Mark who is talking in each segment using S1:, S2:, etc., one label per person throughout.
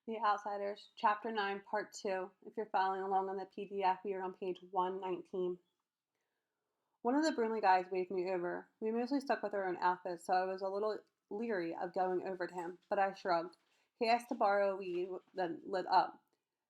S1: The Outsiders, Chapter 9, Part 2. If you're following along on the PDF, we are on page 119. One of the Brunley guys waved me over. We mostly stuck with our own outfits, so I was a little leery of going over to him, but I shrugged. He asked to borrow a weed, then lit up.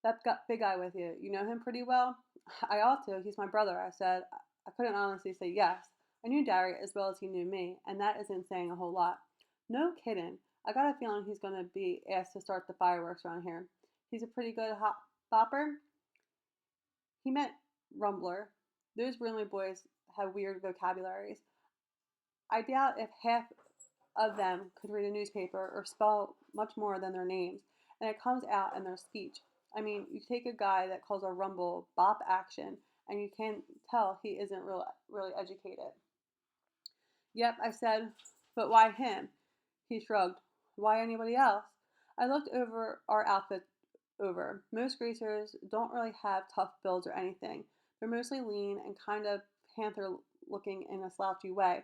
S1: That big guy with you, you know him pretty well? I ought to. He's my brother, I said. I couldn't honestly say yes. I knew Derry as well as he knew me, and that isn't saying a whole lot. No kidding. I got a feeling he's going to be asked to start the fireworks around here. He's a pretty good bopper. He meant rumbler. Those Brindley boys have weird vocabularies. I doubt if half of them could read a newspaper or spell much more than their names, and it comes out in their speech. I mean, you take a guy that calls a rumble bop action, and you can tell he isn't really educated. Yep, I said, but why him? He shrugged. Why anybody else? I looked over our outfit over. Most greasers don't really have tough builds or anything. They're mostly lean and kind of panther looking in a slouchy way.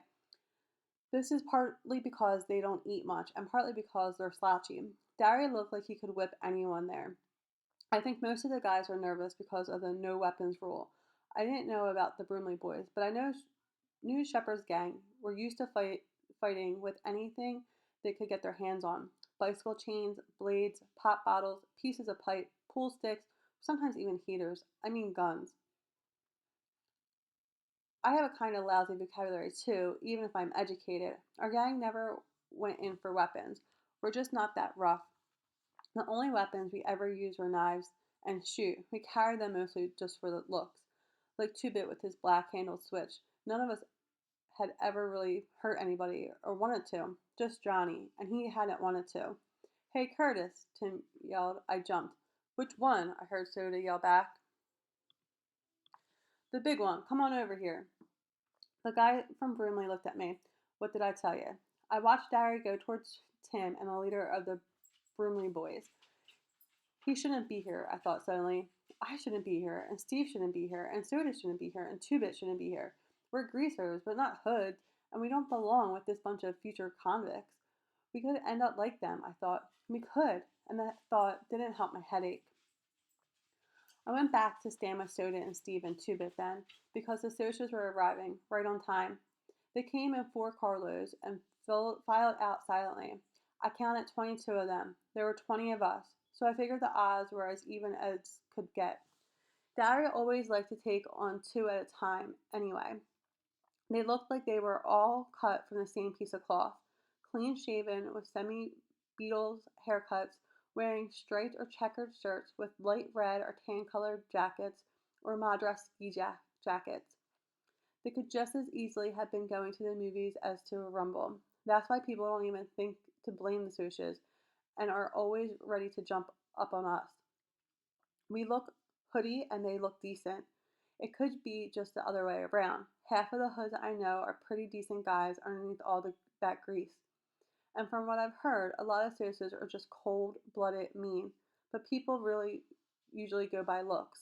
S1: This is partly because they don't eat much and partly because they're slouchy. Derry looked like he could whip anyone there. I think most of the guys were nervous because of the no weapons rule. I didn't know about the Brumley boys, but I knew Shepard's gang were used to fighting with anything they could get their hands on. Bicycle chains, blades, pop bottles, pieces of pipe, pool sticks, sometimes even heaters. I mean guns. I have a kind of lousy vocabulary too, even if I'm educated. Our gang never went in for weapons. We're just not that rough. The only weapons we ever used were knives and shoot. We carried them mostly just for the looks. Like Two-Bit with his black handled switch. None of us had ever really hurt anybody or wanted to. Just Johnny, and he hadn't wanted to. Hey Curtis, Tim yelled. I jumped. Which one? I heard Soda yell back. The big one. Come on over here. The guy from Broomley looked at me. What did I tell you? I watched Derry go towards Tim and the leader of the Broomley boys. He shouldn't be here, I thought suddenly. I shouldn't be here, and Steve shouldn't be here, and Soda shouldn't be here, and Two-Bit shouldn't be here. We're greasers, but not hoods, and we don't belong with this bunch of future convicts. We could end up like them, I thought. We could, and that thought didn't help my headache. I went back to stand with Soda and Steve and Two-Bit then, because the socials were arriving, right on time. They came in 4 carloads and filed out silently. I counted 22 of them. There were 20 of us, so I figured the odds were as even as could get. Derry always liked to take on 2 at a time, anyway. They looked like they were all cut from the same piece of cloth, clean shaven with semi-Beatles haircuts, wearing striped or checkered shirts with light red or tan colored jackets or Madras ski jackets. They could just as easily have been going to the movies as to a rumble. That's why people don't even think to blame the Socs and are always ready to jump up on us. We look hoodie and they look decent. It could be just the other way around. Half of the hoods I know are pretty decent guys underneath all that grease. And from what I've heard, a lot of Socs are just cold-blooded mean, but people really usually go by looks.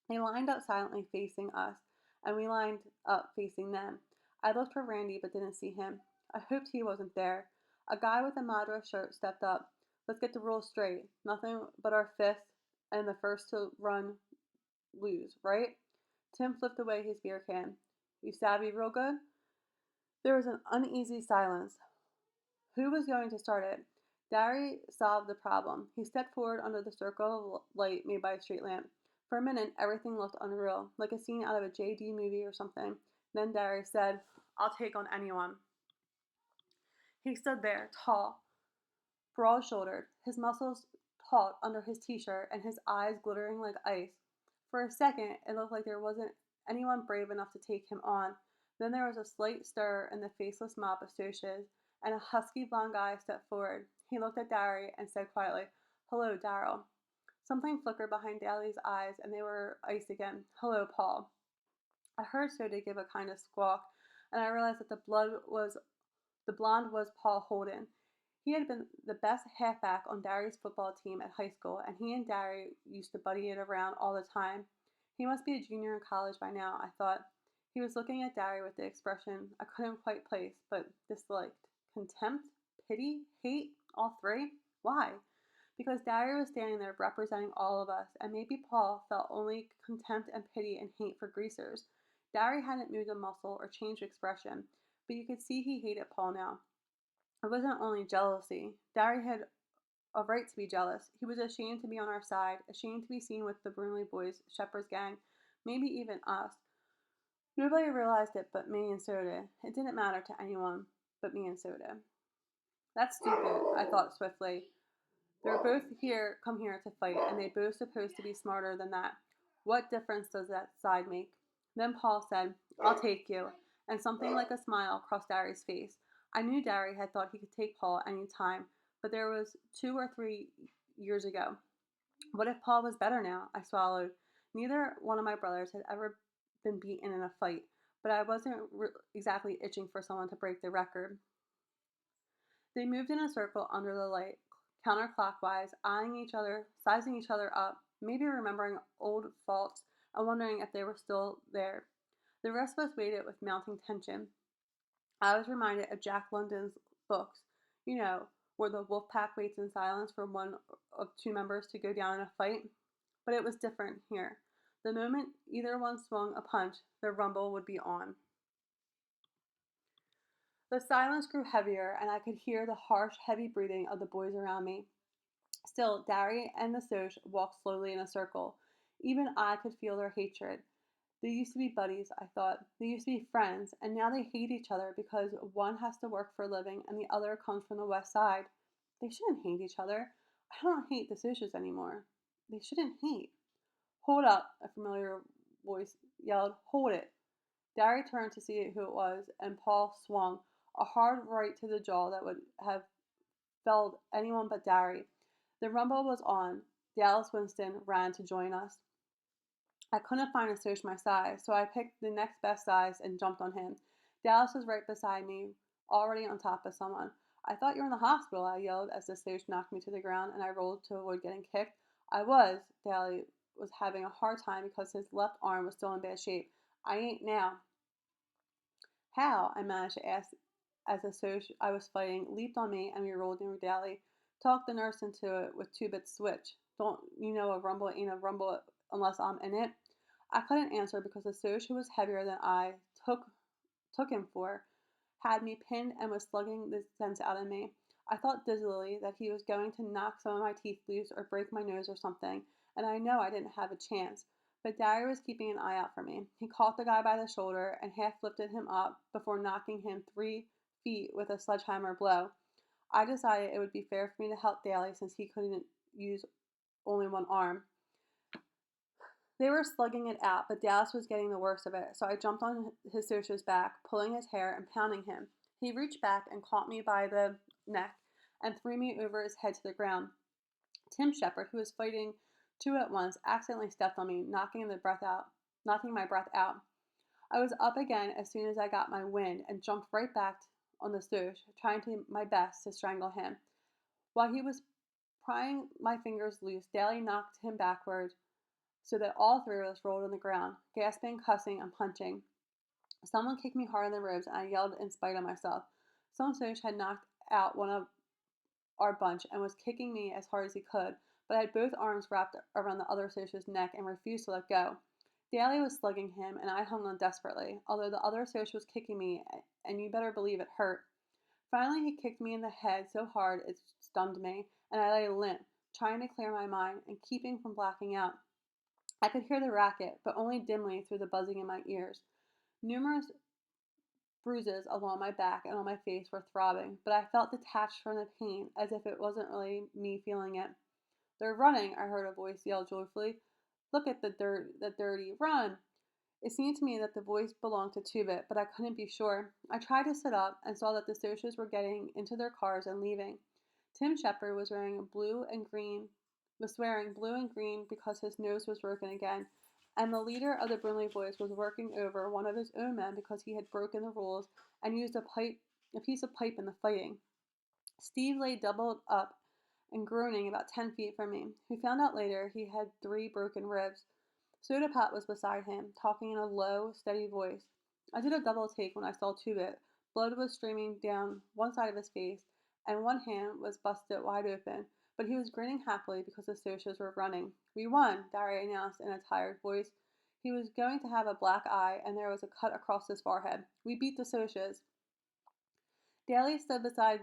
S1: They lined up silently facing us, and we lined up facing them. I looked for Randy but didn't see him. I hoped he wasn't there. A guy with a Madras shirt stepped up. Let's get the rules straight. Nothing but our fists, and the first to run lose, right? Tim flipped away his beer can. You savvy real good? There was an uneasy silence. Who was going to start it? Derry solved the problem. He stepped forward under the circle of light made by a street lamp. For a minute, everything looked unreal, like a scene out of a J.D. movie or something. Then Derry said, I'll take on anyone. He stood there, tall, broad-shouldered, his muscles taut under his t-shirt and his eyes glittering like ice. For a second, it looked like there wasn't anyone brave enough to take him on. Then there was a slight stir in the faceless mob of Socs, and a husky blond guy stepped forward. He looked at Derry and said quietly, Hello, Darryl. Something flickered behind Daly's eyes, and they were ice again. Hello, Paul. I heard Soda give a kind of squawk, and I realized that the blonde was Paul Holden. He had been the best halfback on Derry's football team at high school, and he and Derry used to buddy it around all the time. He must be a junior in college by now, I thought. He was looking at Derry with the expression I couldn't quite place, but disliked. Contempt? Pity? Hate? All 3? Why? because Diary was standing there representing all of us, and maybe Paul felt only contempt and pity and hate for greasers. Diary hadn't moved a muscle or changed expression, but you could see he hated Paul now. It wasn't only jealousy. Diary had a right to be jealous. He was ashamed to be on our side, ashamed to be seen with the Brunley boys, Shepard's gang, maybe even us. Nobody realized it but me and Soda. It didn't matter to anyone but me and Soda. That's stupid, I thought swiftly. They're both come here to fight, and they're both supposed to be smarter than that. What difference does that side make? Then Paul said, I'll take you, and something like a smile crossed Diary's face. I knew Diary had thought he could take Paul any time, but there was 2 or 3 years ago. What if Paul was better now? I swallowed. Neither one of my brothers had ever been beaten in a fight, but I wasn't exactly itching for someone to break the record. They moved in a circle under the light, counterclockwise, eyeing each other, sizing each other up, maybe remembering old faults and wondering if they were still there. The rest of us waited with mounting tension. I was reminded of Jack London's books, where the wolf pack waits in silence for one of 2 members to go down in a fight. But it was different here. The moment either one swung a punch, the rumble would be on. The silence grew heavier, and I could hear the harsh, heavy breathing of the boys around me. Still, Diary and the Soch walked slowly in a circle. Even I could feel their hatred. They used to be buddies, I thought. They used to be friends, and now they hate each other because one has to work for a living and the other comes from the west side. They shouldn't hate each other. I don't hate the Soches anymore. They shouldn't hate. Hold up, a familiar voice yelled. Hold it. Diary turned to see who it was, and Paul swung, a hard right to the jaw that would have felled anyone but Diary. The rumble was on. Dallas Winston ran to join us. I couldn't find a Soch my size, so I picked the next best size and jumped on him. Dallas was right beside me, already on top of someone. I thought you were in the hospital, I yelled as the Soch knocked me to the ground and I rolled to avoid getting kicked. I was. Daly was having a hard time because his left arm was still in bad shape. I ain't now. How? I managed to ask as the Soch I was fighting leaped on me and we rolled near Daly. Talked the nurse into it with 2-bit switch. Don't you know a rumble ain't a rumble unless I'm in it? I couldn't answer because the Soch who was heavier than I took him for had me pinned and was slugging the sense out of me. I thought dizzily that he was going to knock some of my teeth loose or break my nose or something, and I know I didn't have a chance. But Diary was keeping an eye out for me. He caught the guy by the shoulder and half lifted him up before knocking him 3 feet with a sledgehammer blow. I decided it would be fair for me to help Daly since he couldn't use only one arm. They were slugging it out, but Dallas was getting the worst of it, so I jumped on his Soch's back, pulling his hair and pounding him. He reached back and caught me by the neck and threw me over his head to the ground. Tim Shepard, who was fighting 2 at once, accidentally stepped on me, knocking my breath out. I was up again as soon as I got my wind and jumped right back on the Soch, trying to my best to strangle him. While he was prying my fingers loose, Daly knocked him backward so that all 3 of us rolled on the ground, gasping, cussing, and punching. Someone kicked me hard in the ribs, and I yelled in spite of myself. Some Soch had knocked out one of our bunch and was kicking me as hard as he could, but I had both arms wrapped around the other Soch's neck and refused to let go. Daly was slugging him, and I hung on desperately, although the other Soch was kicking me, and you better believe it hurt. Finally, he kicked me in the head so hard it stunned me, and I lay limp, trying to clear my mind and keeping from blacking out. I could hear the racket, but only dimly through the buzzing in my ears. Numerous bruises along my back and on my face were throbbing, but I felt detached from the pain, as if it wasn't really me feeling it. They're running, I heard a voice yell joyfully. Look at the dirty, run! It seemed to me that the voice belonged to Two-Bit, but I couldn't be sure. I tried to sit up and saw that the Soches were getting into their cars and leaving. Tim Shepard was swearing blue and green because his nose was broken again, and the leader of the Brunley boys was working over one of his own men because he had broken the rules and used a piece of pipe in the fighting. Steve lay doubled up and groaning about 10 feet from me. We found out later he had 3 broken ribs. Soda Pop was beside him, talking in a low, steady voice. I did a double take when I saw Two-Bit. Blood was streaming down one side of his face, and one hand was busted wide open, but he was grinning happily because the Socias were running. We won, Dari announced in a tired voice. He was going to have a black eye, and there was a cut across his forehead. We beat the Socias. Daly stood beside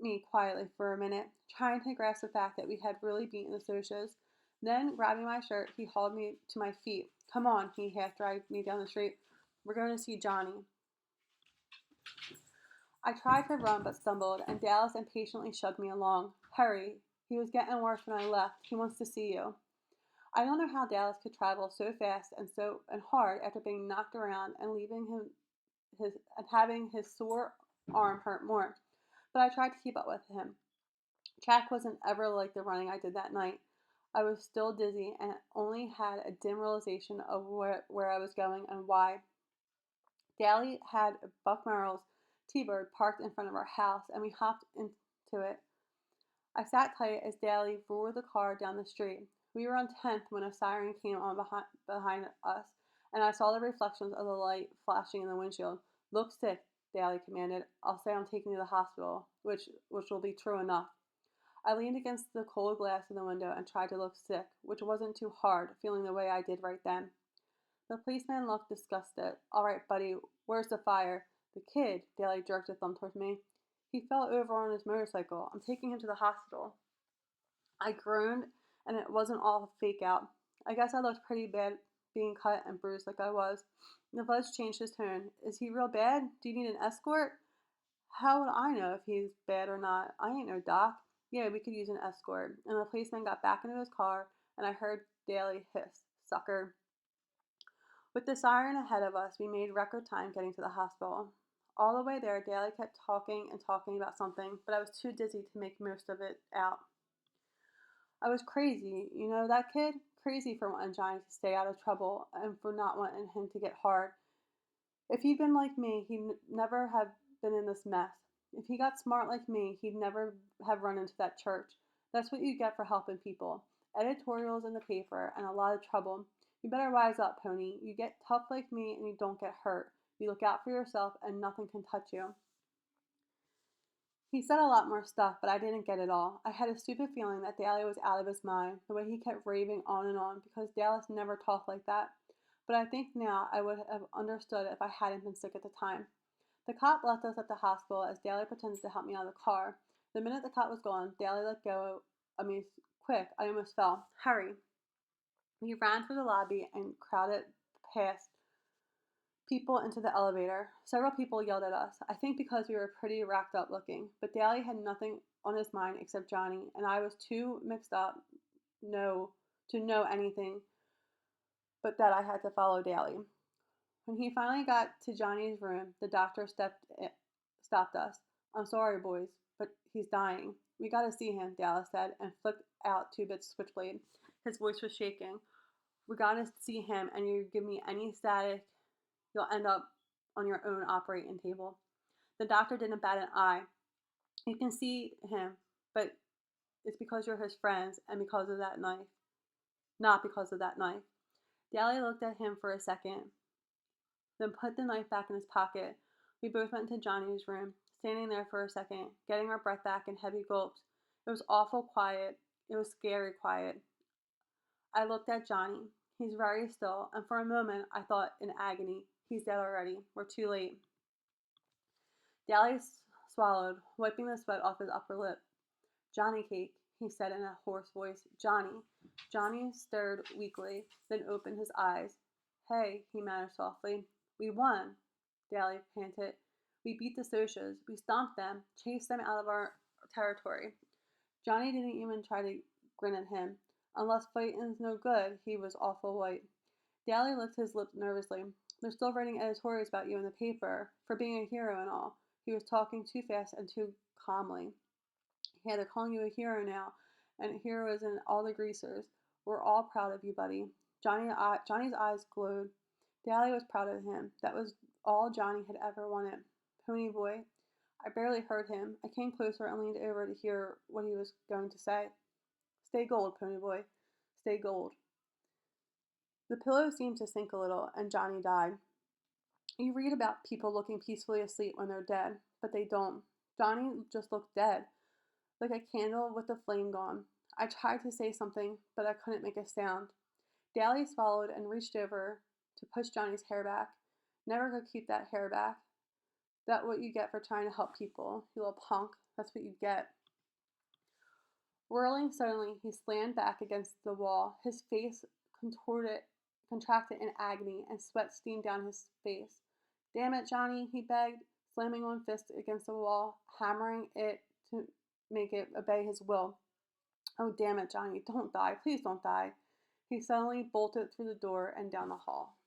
S1: me quietly for a minute, trying to grasp the fact that we had really beaten the Socias. Then, grabbing my shirt, he hauled me to my feet. Come on, he half dragged me down the street. We're going to see Johnny. I tried to run but stumbled, and Dallas impatiently shoved me along. Hurry. He was getting worse when I left. He wants to see you. I don't know how Dallas could travel so fast and hard after being knocked around and leaving and having his sore arm hurt more. But I tried to keep up with him. Track wasn't ever like the running I did that night. I was still dizzy and only had a dim realization of where I was going and why. Daly had Buck Merrill's T-Bird parked in front of our house, and we hopped into it. I sat tight as Daly roared the car down the street. We were on 10th when a siren came on behind us, and I saw the reflections of the light flashing in the windshield. Look sick, Daly commanded. I'll say I'm taking you to the hospital, which will be true enough. I leaned against the cold glass of the window and tried to look sick, which wasn't too hard, feeling the way I did right then. The policeman looked disgusted. All right, buddy, where's the fire? The kid, Daly jerked a thumb towards me. He fell over on his motorcycle. I'm taking him to the hospital. I groaned, and it wasn't all fake out. I guess I looked pretty bad being cut and bruised like I was. The fuzz changed his tone. Is he real bad? Do you need an escort? How would I know if he's bad or not? I ain't no doc. Yeah, we could use an escort. And the policeman got back into his car, and I heard Daly hiss, sucker. With the siren ahead of us, we made record time getting to the hospital. All the way there, Daly kept talking and talking about something, but I was too dizzy to make most of it out. I was crazy, you know that kid? Crazy for wanting Johnny to stay out of trouble and for not wanting him to get hard. If he'd been like me, he'd never have been in this mess. If he got smart like me, he'd never have run into that church. That's what you get for helping people. Editorials in the paper and a lot of trouble. You better wise up, Pony. You get tough like me and you don't get hurt. You look out for yourself and nothing can touch you. He said a lot more stuff, but I didn't get it all. I had a stupid feeling that Daly was out of his mind, the way he kept raving on and on, because Dallas never talked like that. But I think now I would have understood if I hadn't been sick at the time. The cop left us at the hospital as Daly pretended to help me out of the car. The minute the cop was gone, Daly let go of me quick. I almost fell. Hurry. We ran through the lobby and crowded past people into the elevator. Several people yelled at us, I think because we were pretty racked up looking, but Daly had nothing on his mind except Johnny, and I was too mixed up to know anything but that I had to follow Daly. When he finally got to Johnny's room, the doctor stopped us. I'm sorry, boys, but he's dying. We gotta see him, Dallas said, and flicked out 2-bit switchblade. His voice was shaking. We gotta see him, and you give me any static, you'll end up on your own operating table. The doctor didn't bat an eye. You can see him, but it's because you're his friends and because of that knife. Not because of that knife. Daly looked at him for a second, then put the knife back in his pocket. We both went into Johnny's room, standing there for a second, getting our breath back in heavy gulps. It was awful quiet. It was scary quiet. I looked at Johnny. He's very still, and for a moment I thought in agony, he's dead already. We're too late. Daly swallowed, wiping the sweat off his upper lip. Johnny cake, he said in a hoarse voice. Johnny. Johnny stirred weakly, then opened his eyes. Hey, he managed softly. We won, Daly panted. We beat the Socias. We stomped them, chased them out of our territory. Johnny didn't even try to grin at him. Unless fighting's no good, he was awful white. Daly licked his lips nervously. They're still writing editorials about you in the paper, for being a hero and all. He was talking too fast and too calmly. Yeah, they're calling you a hero now, and heroes and all the greasers. We're all proud of you, buddy. Johnny's eyes glowed. Daly was proud of him. That was all Johnny had ever wanted. Pony boy. I barely heard him. I came closer and leaned over to hear what he was going to say. Stay gold, Pony boy. Stay gold. The pillow seemed to sink a little, and Johnny died. You read about people looking peacefully asleep when they're dead, but they don't. Johnny just looked dead. like a candle with the flame gone. I tried to say something, but I couldn't make a sound. Daly swallowed and reached over to push Johnny's hair back. Never could keep that hair back. That's what you get for trying to help people, you little punk. That's what you get. Whirling suddenly, he slammed back against the wall. His face contracted in agony, and sweat steamed down his face. Damn it, Johnny, he begged, slamming one fist against the wall, hammering it to make it obey his will. Oh, damn it, Johnny, don't die. Please don't die. He suddenly bolted through the door and down the hall.